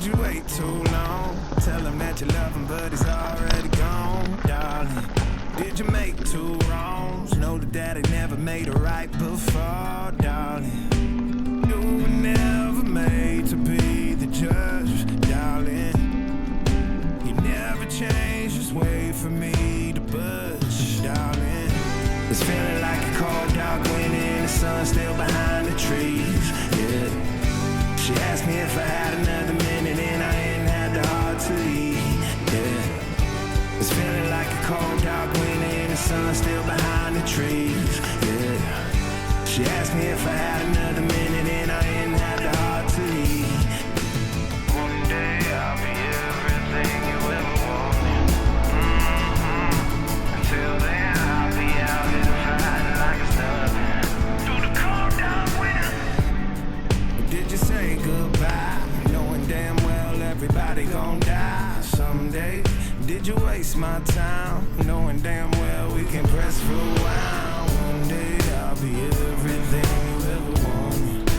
you wait too long? Tell him that you love him, but he's already gone, darling. Did you make two wrongs? Know that daddy never made it right before, darling. You were never made to be the judge, darling. He never changed his way for me to budge, darling. It's feeling like a cold, dark winter and the sun still behind the trees, yeah. She asked me if I had another minute and I ain't had the heart to eat, yeah. It's feeling like a cold, dark winter and the sun still behind the trees, yeah. She asked me if I had another minute and I ain't had the heart to eat. One day I'll be everything you ever wanted. Until then I'll be out here fighting like it's nothing. Through the cold, dark winter. Did you say goodbye, knowing damn well everybody gon' die someday? Did you waste my time, knowing damn well we can press for a while? One day I'll be everything you ever wanted.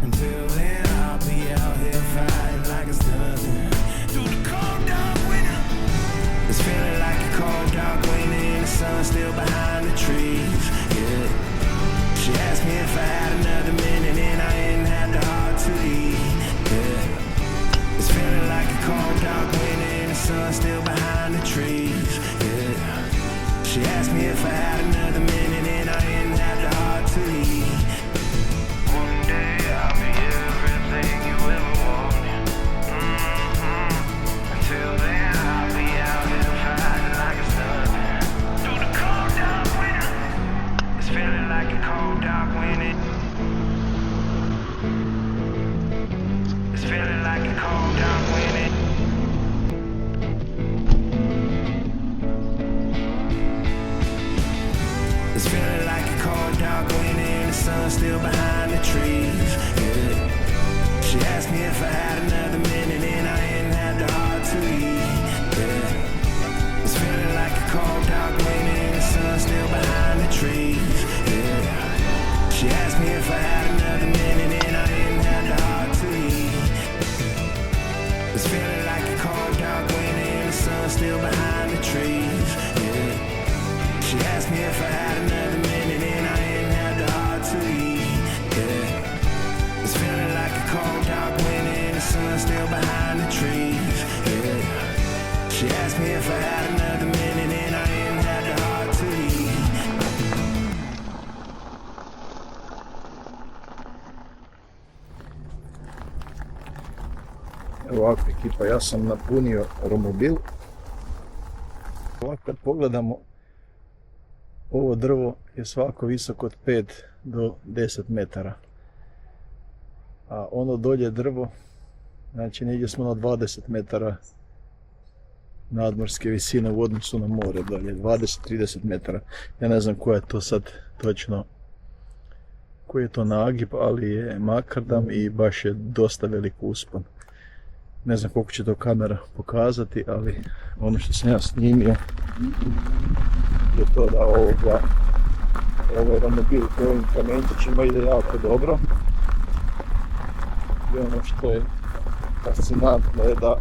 Until then I'll be out here fighting like it's nothing. Through the cold, dark winter. It's feeling like a cold, dark winter and the sun still behind the trees, yeah. She asked me if I had another minute and I ain't had the heart to eat, yeah. It's feeling like a cold, dark winter and the sun still behind the trees, yeah. She asked me if I had another minute and I ain't had the heart to eat. One day I'll be everything you ever wanted. Until then I'll be out here fighting like it's nothing. Through the cold, dark winter. It's feeling like a cold, dark winter. It's feeling like a cold, dark winter. It's feeling like a cold, dark winter and the sun still behind the trees, yeah. She asked me if I had another minute and I ain't had the heart to eat, yeah. It's feeling like a cold, dark winter and the sun still behind the trees, yeah. She asked me if I had another minute and I ain't had the heart to eat. It's feeling like a cold, dark winter and the sun still behind the trees, yeah. She asked me if I had another minute and I ain't had the heart to eat, yeah. It's feeling like a cold, dark winter and the sun still behind the trees, yeah. She asked me if I had another minute and I ain't had the heart to eat. Ovako ekipa, ja sam napunio romobil. Ovako kad pogledamo, ovo drvo je svako visoko od 5 do 10 metara. A ono dolje drvo, znači negdje smo na 20 metara nadmorske visine u odnosu na more dolje, 20-30 metara. Ja ne znam koja je to sad točno, koji je to nagib, ali je makadam i baš je dosta velik uspon. Ne znam koliko će to kamera pokazati, ali ono što sam ja snimio je to da ovaj romobil koji ovim kamenčićima ide jako dobro. I ono što je fascinantno je da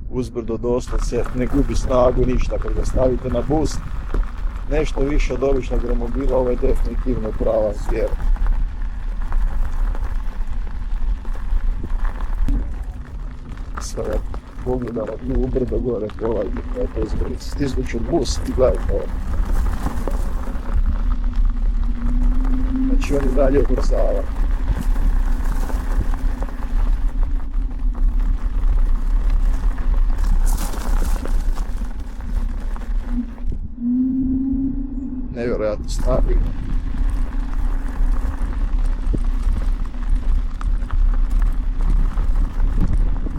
uzbrdo doslovce ne gubi snagu ništa. Kad ga stavite na boost, nešto više od običnog romobila, ovo je definitivno prava zvijera. Sada pogledamo dnu ubrdo gore, pogledajte kada je to izbrdo. Stisnut ću boost i gledajte ovo. Znači on i dalje ubrzava. Nevjerojatno snaga.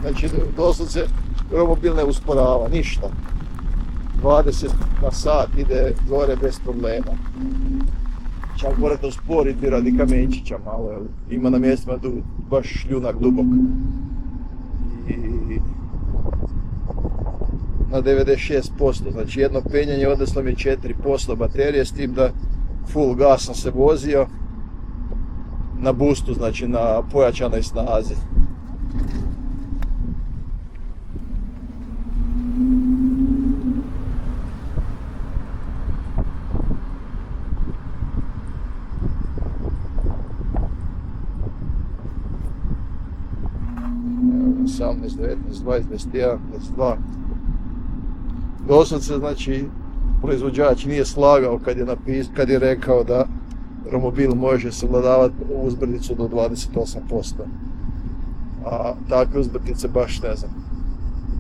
Znači doslovce romobil ne usporava ništa. 20 na sat ide gore bez problema. Čak morate usporiti radi kamenčića malo, jer ima na mjestima baš šljunak dubok. I na 96%, znači jedno penjanje odneslo mi 4% baterije, s tim da full gas sam se vozio na boostu, znači na pojačanoj snazi. 18, 19, 20, 21, 22. Doslovce, znači, proizvođač nije slagao kad je rekao da romobil može savladavati uzbrdicu do 28%. A takve uzbrdice baš ne znam.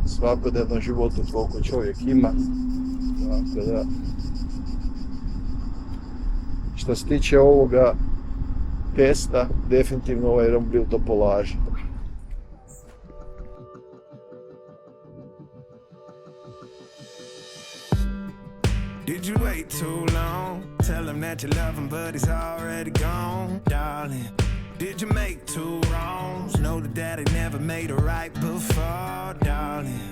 Svakodnevnom životu koliko čovjek ima. Tako da, što se tiče ovoga testa, definitivno ovaj romobil to polaže. Did you wait too long? Tell him that you love him, but he's already gone, darling. Did you make two wrongs? Know that daddy never made a right before, darling.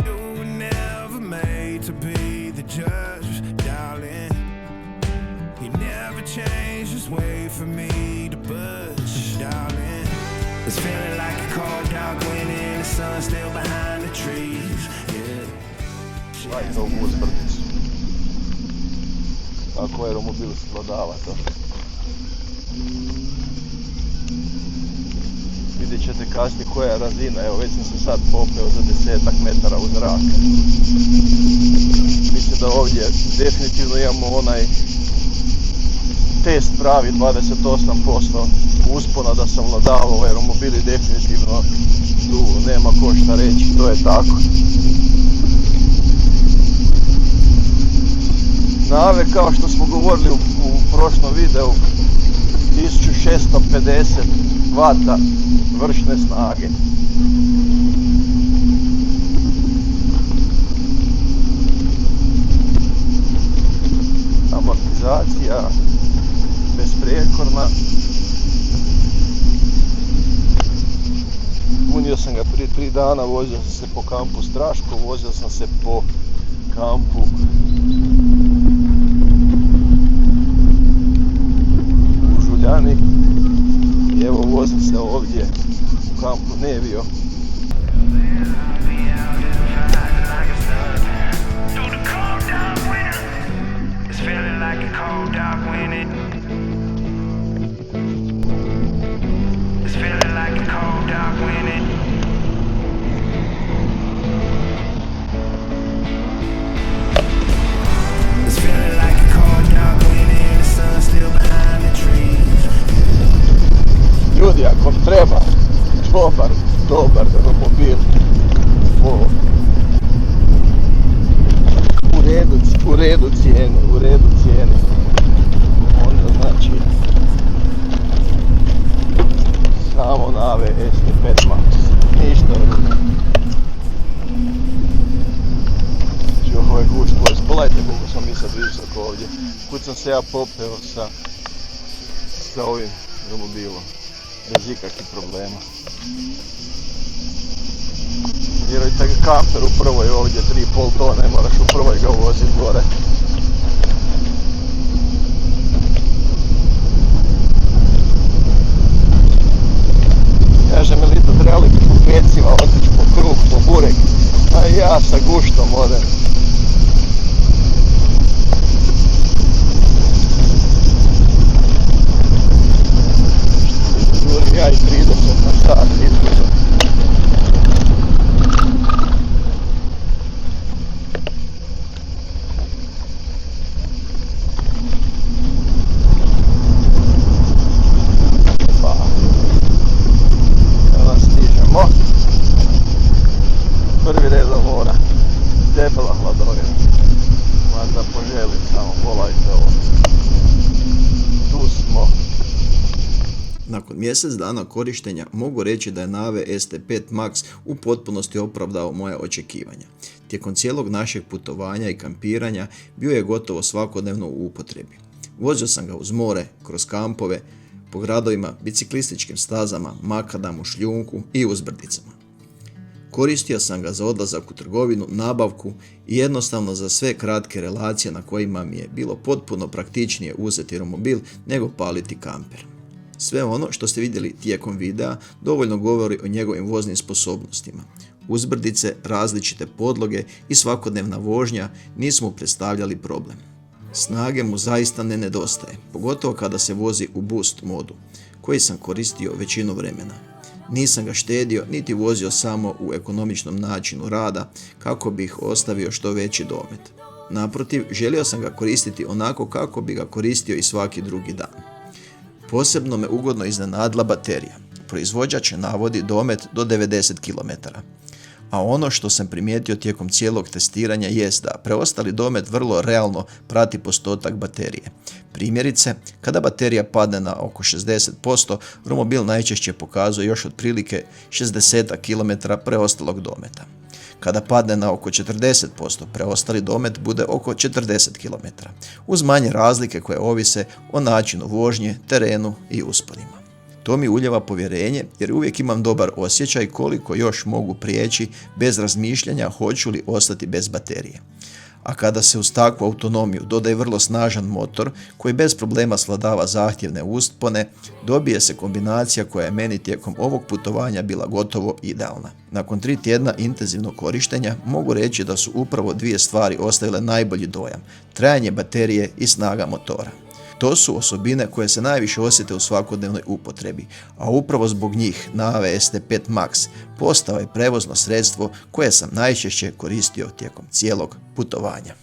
You were never made to be the judge, darling. He never changed his way for me to budge, darling. It's feeling like a cold dark wind and the sun still behind the trees, yeah. Like ovu uzbrdicu. Kako je romobil savladava to. Vidjet ćete kasnije koja je razina, evo već sam se sad popeo za 10-ak metara u zrak. Mislim da ovdje definitivno imamo onaj test pravi 28% uspona da savladava ovaj romobil i definitivno tu nema ko šta reći, to je tako. Nave, kao što smo govorili u prošlom videu, 1650 vata vršne snage. Amortizacija besprijekorna. Punio sam ga prije 3 dana, vozio sam se po kampu Straško, vozio sam se po kampu Žuljani i evo vozim se ovdje u kampu Nevio. Ljudi, ako vam treba dobar romobil u redu cijeni, onda znači samo Nave ST5 Max, ništa drugo. Znači ovo je gušt voz, pogledajte koliko sam mi sad visoko ovdje, kud sam se ja popeo sa ovim romobilom. Bez ikakvih problema. Vjerujte ga, kamper u prvoj ovdje 3,5 tone, moraš u prvoj ga uvoziti gore. Kaže mi Lito, trebali bi po pecima otići po kruh, po burek, a ja sa guštom odem. Ja i 30 na sat izgledam. Pa, kada stižemo, prvi red do mora, debela hladovina, možda poželim samo, volajte ovo, tu smo. Nakon mjesec dana korištenja mogu reći da je Nave ST5 Max u potpunosti opravdao moja očekivanja. Tijekom cijelog našeg putovanja i kampiranja bio je gotovo svakodnevno u upotrebi. Vozio sam ga uz more, kroz kampove, po gradovima, biciklističkim stazama, makadamu, šljunku i uzbrdicama. Koristio sam ga za odlazak u trgovinu, nabavku i jednostavno za sve kratke relacije na kojima mi je bilo potpuno praktičnije uzeti romobil nego paliti kamper. Sve ono što ste vidjeli tijekom videa dovoljno govori o njegovim voznim sposobnostima. Uzbrdice, različite podloge i svakodnevna vožnja nisu mu predstavljali problem. Snage mu zaista ne nedostaje, pogotovo kada se vozi u boost modu, koji sam koristio većinu vremena. Nisam ga štedio niti vozio samo u ekonomičnom načinu rada kako bih ostavio što veći domet. Naprotiv, želio sam ga koristiti onako kako bi ga koristio i svaki drugi dan. Posebno me ugodno iznenadila baterija. Proizvođač navodi domet do 90 km. A ono što sam primijetio tijekom cijelog testiranja jest da preostali domet vrlo realno prati postotak baterije. Primjerice, kada baterija padne na oko 60%, romobil najčešće pokazuje još otprilike 60 km preostalog dometa. Kada padne na oko 40%, preostali domet bude oko 40 km, uz manje razlike koje ovise o načinu vožnje, terenu i usponima. To mi ulijeva povjerenje jer uvijek imam dobar osjećaj koliko još mogu prijeći bez razmišljanja hoću li ostati bez baterije. A kada se uz takvu autonomiju dodaje vrlo snažan motor koji bez problema svladava zahtjevne uspone, dobije se kombinacija koja je meni tijekom ovog putovanja bila gotovo idealna. Nakon 3 tjedna intenzivnog korištenja mogu reći da su upravo dvije stvari ostavile najbolji dojam: trajanje baterije i snaga motora. To su osobine koje se najviše osjete u svakodnevnoj upotrebi, a upravo zbog njih Nave ST5 Max postao je prevozno sredstvo koje sam najčešće koristio tijekom cijelog putovanja.